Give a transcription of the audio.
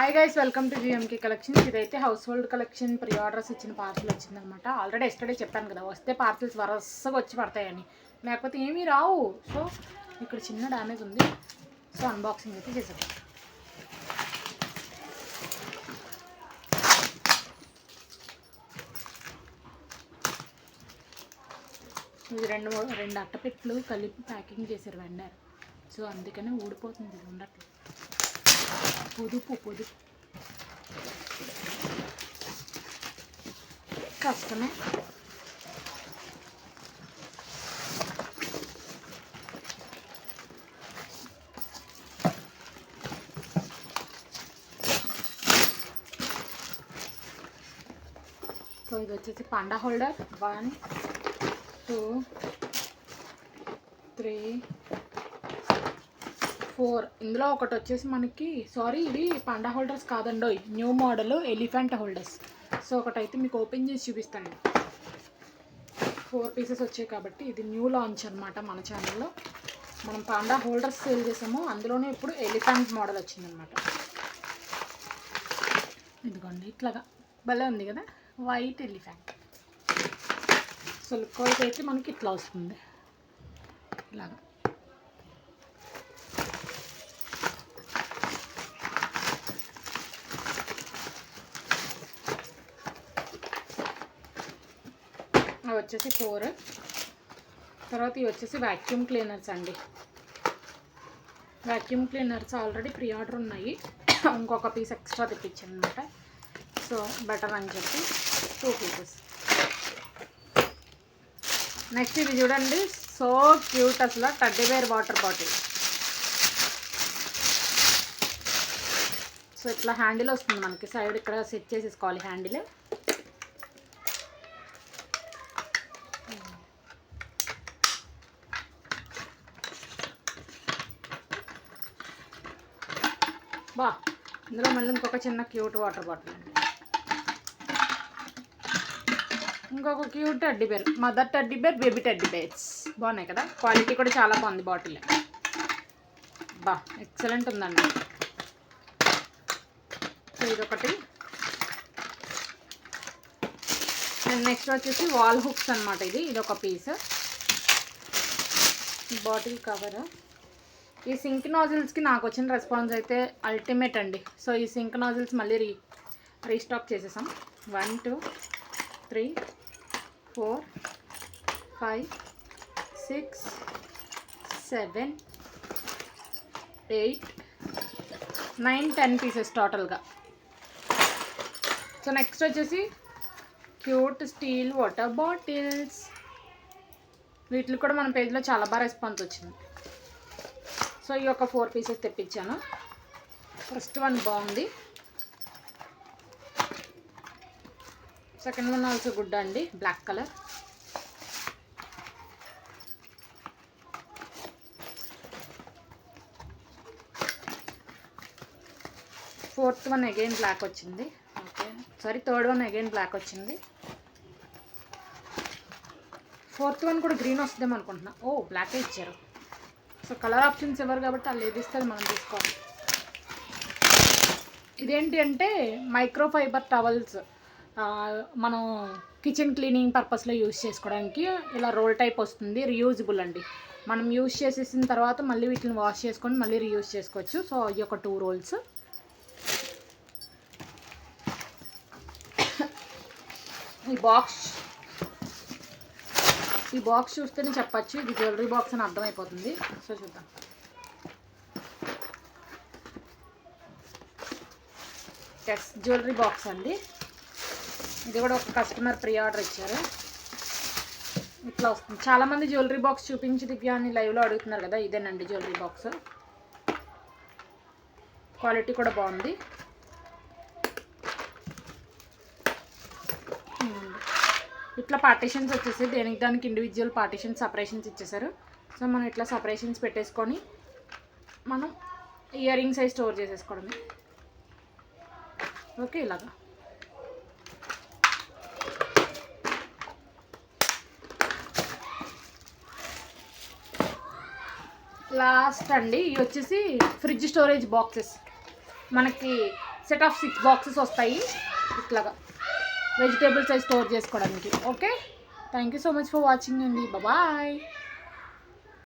Hi guys, welcome to GMK collections. ఇదైతే household collection preorders ఇచ్చిన parcel వచ్చిందనమాట. Already yesterday చెప్పాను కదా, వస్తే పార్సల్స్ వరుసగా వచ్చి పడతాయని, లేకపోతే ఏమీ రావు. సో ఇక్కడ చిన్న డ్యామేజ్ ఉంది. సో అన్బాక్సింగ్ అయితే చేసేద్దాం. ఇది రెండు అట్టపెట్లు కలిపి ప్యాకింగ్ చేశారు వెండర్. సో అందుకనే ఊడిపోతుంది, ఉండట్లేదు. పొదుపు కష్టమే. సో ఇది వచ్చేసి పాండా హోల్డర్ 1 2 3 4. ఇందులో ఒకటి వచ్చేసి మనకి ఇవి పాండా హోల్డర్స్ కాదండో, new model elephant holders. So ఒకటైతే మీకు ఓపెన్ చేసి చూపిస్తాను. 4 పీసెస్ వచ్చాయి కాబట్టి ఇది న్యూ లాంచ్ అనమాట. మన ఛానల్లో మనం పాండా హోల్డర్స్ సేల్ చేసాము, అందులోనే ఇప్పుడు ఎలిఫెంట్ మోడల్ వచ్చిందనమాట. ఇదిగోండి, ఇట్లాగా భలే ఉంది కదా, white elephant. So look white అయితే మనకి ఇట్లా వస్తుంది, ఇలాగా. అవి వచ్చేసి 4. తర్వాత ఇవి వచ్చేసి వ్యాక్యూమ్ క్లీనర్స్ అండి. Vacuum cleaners already pre order ఉన్నాయి, ఇంకొక పీస్ ఎక్స్ట్రా తెప్పించాను అనమాట. సో బెటర్ అని చెప్పి 2 పీసెస్. నెక్స్ట్ ఇది చూడండి, సో క్యూట్ అసలు, teddy bear water bottle. So ఇట్లా హ్యాండిల్ వస్తుంది మనకి, సైడ్ ఇక్కడ సెట్ చేసేసుకోవాలి హ్యాండిల్. ఇందులో మళ్ళీ ఇంకొక చిన్న క్యూట్ వాటర్ బాటిల్ అండి, ఇంకొక cute teddy bear, mother teddy bear, baby teddy bears. బాగున్నాయి కదా, క్వాలిటీ కూడా చాలా బాగుంది బాటిల్. ఎక్సలెంట్ ఉందండి. సో ఇదొకటి. నెక్స్ట్ వచ్చేసి వాల్ హుక్స్ అనమాట. ఇదొక పీస్. Bottle cover. ఈ సింక్ నాజిల్స్కి నాకు వచ్చిన రెస్పాన్స్ అయితే అల్టిమేట్ అండి. సో ఈ సింక్ నాజిల్స్ మళ్ళీ రీస్టాక్ చేసేసాం. 1 2 3 4 5 6 7 8 9 10 పీసెస్ టోటల్గా. సో నెక్స్ట్ వచ్చేసి క్యూట్ స్టీల్ వాటర్ బాటిల్స్. వీటికి కూడా మన పేజ్లో చాలా బాగా రెస్పాన్స్ వచ్చింది. సో ఈ ఒక 4 పీసెస్ తెప్పించాను. ఫస్ట్ వన్ బాగుంది, సెకండ్ వన్ ఆల్సో గుడ్ అండి, black colour. Fourth one again black వచ్చింది. థర్డ్ వన్ అగైన్ బ్లాక్ వచ్చింది. ఫోర్త్ వన్ కూడా గ్రీన్ వస్తుందేమో అనుకుంటున్నా. బ్లాకే ఇచ్చారు. సో కలర్ ఆప్షన్స్ ఎవరు కాబట్టి వాళ్ళు ఏది ఇస్తే మనం తీసుకోవాలి. ఇదేంటి అంటే మైక్రో ఫైబర్ టవల్స్, మనం కిచెన్ క్లీనింగ్ పర్పస్లో యూజ్ చేసుకోవడానికి. ఇలా రోల్ టైప్ వస్తుంది, రీయూజబుల్ అండి. మనం యూజ్ చేసేసిన తర్వాత మళ్ళీ వీటిని వాష్ చేసుకొని మళ్ళీ రీయూజ్ చేసుకోవచ్చు. సో ఈ ఒక 2 రోల్స్. ఈ బాక్స్ చూస్తేనే చెప్పచ్చు ఇది జ్యువెలరీ బాక్స్ అని అర్థమైపోతుంది. సో చూద్దాం. జ్యువెలరీ బాక్స్ అండి. ఇది కూడా ఒక కస్టమర్ ప్రీ ఆర్డర్ ఇచ్చారు. ఇట్లా వస్తుంది. చాలామంది జ్యువెలరీ బాక్స్ చూపించి దివ్య అని లైవ్లో అడుగుతున్నారు కదా, ఇదేనండి జ్యువెలరీ బాక్స్. క్వాలిటీ కూడా బాగుంది. ఇట్లా పార్టీషన్స్ వచ్చేసి దానికి ఇండివిజువల్ పార్టీషన్స్ సపరేషన్స్ ఇచ్చేసారు. సో మనం ఇట్లా సపరేషన్స్ పెట్టేసుకొని మనం ఇయర్ రింగ్స్ అవి స్టోర్ చేసేసుకోవడమే. ఓకే, ఇలాగా. లాస్ట్ అండి, ఇవి వచ్చేసి ఫ్రిడ్జ్ స్టోరేజ్ బాక్సెస్. మనకి సెట్ ఆఫ్ 6 బాక్సెస్ వస్తాయి ఇట్లాగా వెజిటేబుల్స్ అవి స్టోర్ చేసుకోవడానికి. Okay, thank you so much for watching అండి. బాయ్.